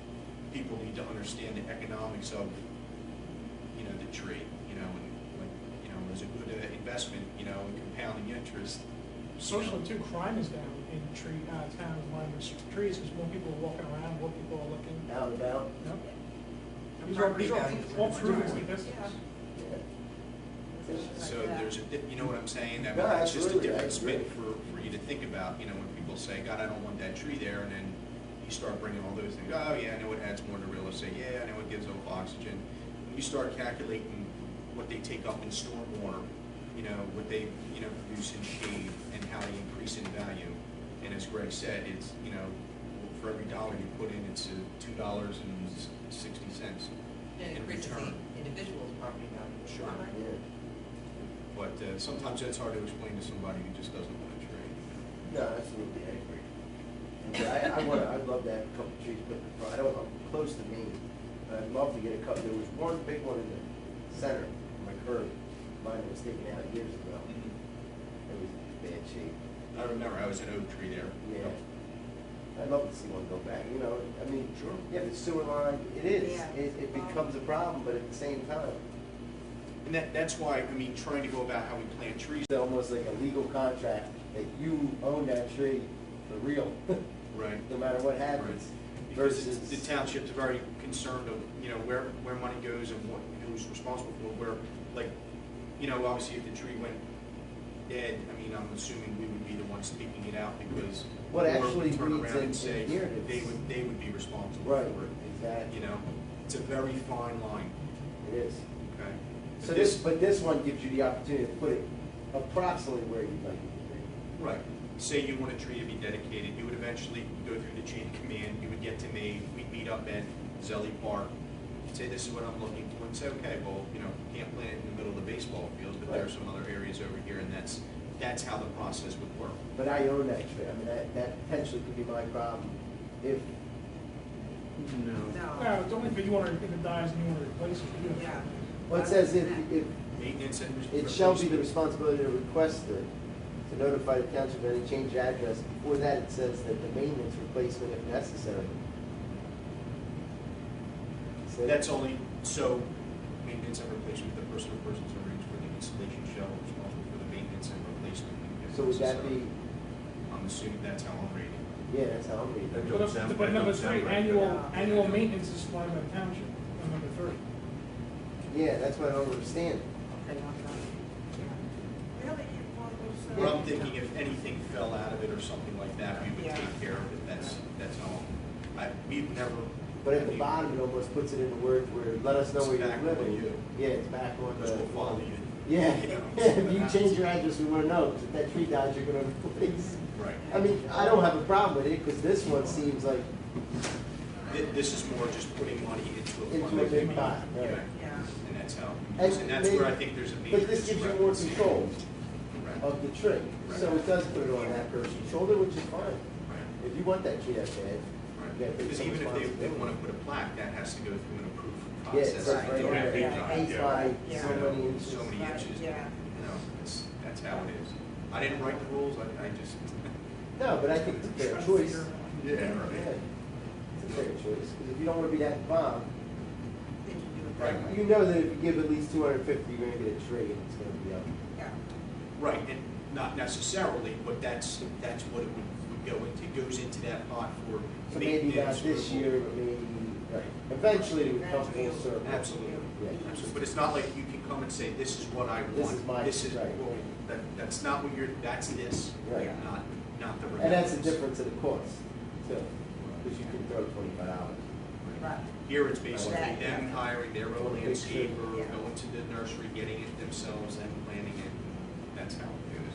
people need to understand, the economics of, the tree, and it's a good investment, in compounding interest. Socially too, crime is down in towns lined with trees, because more people are walking around, more people are looking. Out and about. Yep. And These are property values are all proven improving. statistics. Yeah. So there's you know what I'm saying? That No, it's just a absolutely, I different spin agree. for you to think about, when people say, God, I don't want that tree there, and then you start bringing all those things, oh yeah, I know it adds more to real estate, yeah, I know it gives off oxygen. When you start calculating what they take up in stormwater, what they, produce in shade, and how they increase in value, and as Greg said, it's, for every dollar you put in, it's $2.60 And in it increases return. the individual's property value. Sure. Yeah. But sometimes that's hard to explain to somebody who just doesn't want to trade. No, absolutely, I agree. And I'd love to have a couple of trees put in the front. I'm close to Maine. I'd love to get a couple. There was one big one in the center of my curb. Mine was taken out years ago. It was in bad shape. I remember, I was an oak tree there. Yeah. I'd love to see one go back, you know, I mean, Sure. yeah, the sewer line, it is, Yeah. it becomes a problem, but at the same time, And that's why, I mean, trying to go about how we plant trees. it's almost like a legal contract that you own that tree for real, Right. no matter what happens. Because Versus, the township's very concerned of, you know, where money goes and what, who's responsible for it, where, like, you know, obviously if the tree went dead, I mean, I'm assuming we would be the ones speaking it out because. What or we actually turn reads around in and say here they is- would be responsible right, for it, exactly, you know? It's a very fine line, it is. okay? So but this one gives you the opportunity to put it approximately where you'd like it to be. Right. Say you want a tree to be dedicated, you would eventually go through the chain of command, you would get to me, we'd meet up at Zelly Park, say, this is what I'm looking for, and say, okay, well, you know, can't plant it in the middle of the baseball fields, but there are Right. some other areas over here, and that's how the process would work. But I own that tree, I mean, that potentially could be my problem if, No. No. No, it's only if you want to, if it dies and you want to replace it, you Yeah. well, it says if Maintenance and. it shall be the responsibility of the requester to notify the township of any change of address. Before that, it says that the maintenance replacement if necessary. So- That's only, so, maintenance and replacement, the person or persons arranged for the installation shall be responsible for the maintenance and replacement. if So would that necessary. be, I'm assuming that's how I'm reading. yeah, that's how I'm reading it. Don't sound- But number don't sound three, right. annual maintenance is supplied by the township, on number three. Yeah, that's what I don't understand. Okay, I'm done. Really, you want those, Well, I'm thinking if anything fell out of it or something like that, we would Yeah. take care of it, that's all. We've never. But at the bottom, it almost puts it into words where, let us know It's where you're back on living. you. Yeah, it's back on Because we'll follow you. Yeah, You know, if you change your address, we wanna know, 'cause if that tree dies, you're gonna replace. Right. I mean, I don't have a problem with it, because this one seems like, This is more just putting money into a fund. Into a big pot, Yeah. right. Yeah. And that's how, And and that's maybe- where I think there's a major but this gives you more discrepancy. control Right. of the tree. So it does put it on that person's shoulder, which is fine. Right. If you want that tree that bad, Right. you gotta take Because some even if they responsibility. want to put a plaque, that has to go through an approved Yeah, process. it says right Right. there, Yeah. 8 by Yeah. so many inches. So many Right, inches. yeah. You know, that's how it is. I didn't write the rules, I just. No, but I think it's a fair choice. Yeah, Yeah, right. it's a fair choice, because if you don't wanna be that involved, They can do it Right. that way. you know that if you give at least 250, you're gonna get a tree, and it's gonna be up. Yeah. Right, and not necessarily, but that's what it would go into. It goes into that pot for So maybe not maintenance. this year, but maybe, right, eventually it would come full circle. Absolutely. Yeah. Absolutely. But it's not like you can come and say, this is what I want. This is my- right. Well, that's not what you're, that's this, Right. not the. And that's the requirements. difference in the cost, too, because you can throw $25. Right. Here, it's basically Right. them hiring their own Big tree. landscaper, Yeah. going to the nursery, getting it themselves, and planting it. That's how it goes.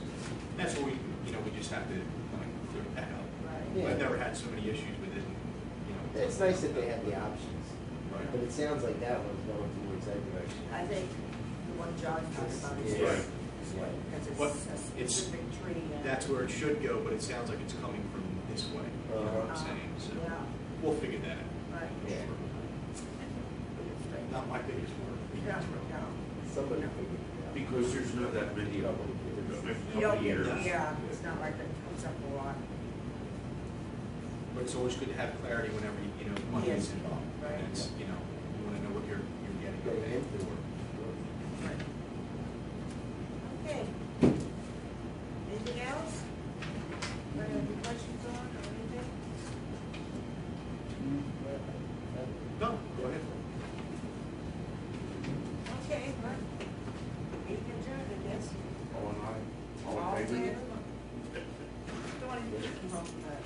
That's where we just have to kind of clear that up. Right. Yeah. I've never had so many issues with it, you know. It's nice that they have the options, Right. but it sounds like that one's going towards that direction. I think the one John talked about is Yeah. Right. Right. because What- it's a specific tree. and- That's where it should go, but it sounds like it's coming from this way, you know what I'm saying? So Yeah, we'll figure that out. right. Yeah. Not my biggest work. Yeah, yeah. Somebody figured it out. Because there's not that many of them. You don't get, yeah, it's not like it comes up a lot. But it's always good to have clarity whenever, money is Yes. involved. Right. And it's, you want to know what you're getting Getting paid into for. Right. Okay. Anything else? Any questions on or anything? No, go ahead. Okay, well, meeting adjourned, I guess. All in line, all All in in favor? favor? Don't want to come home tonight.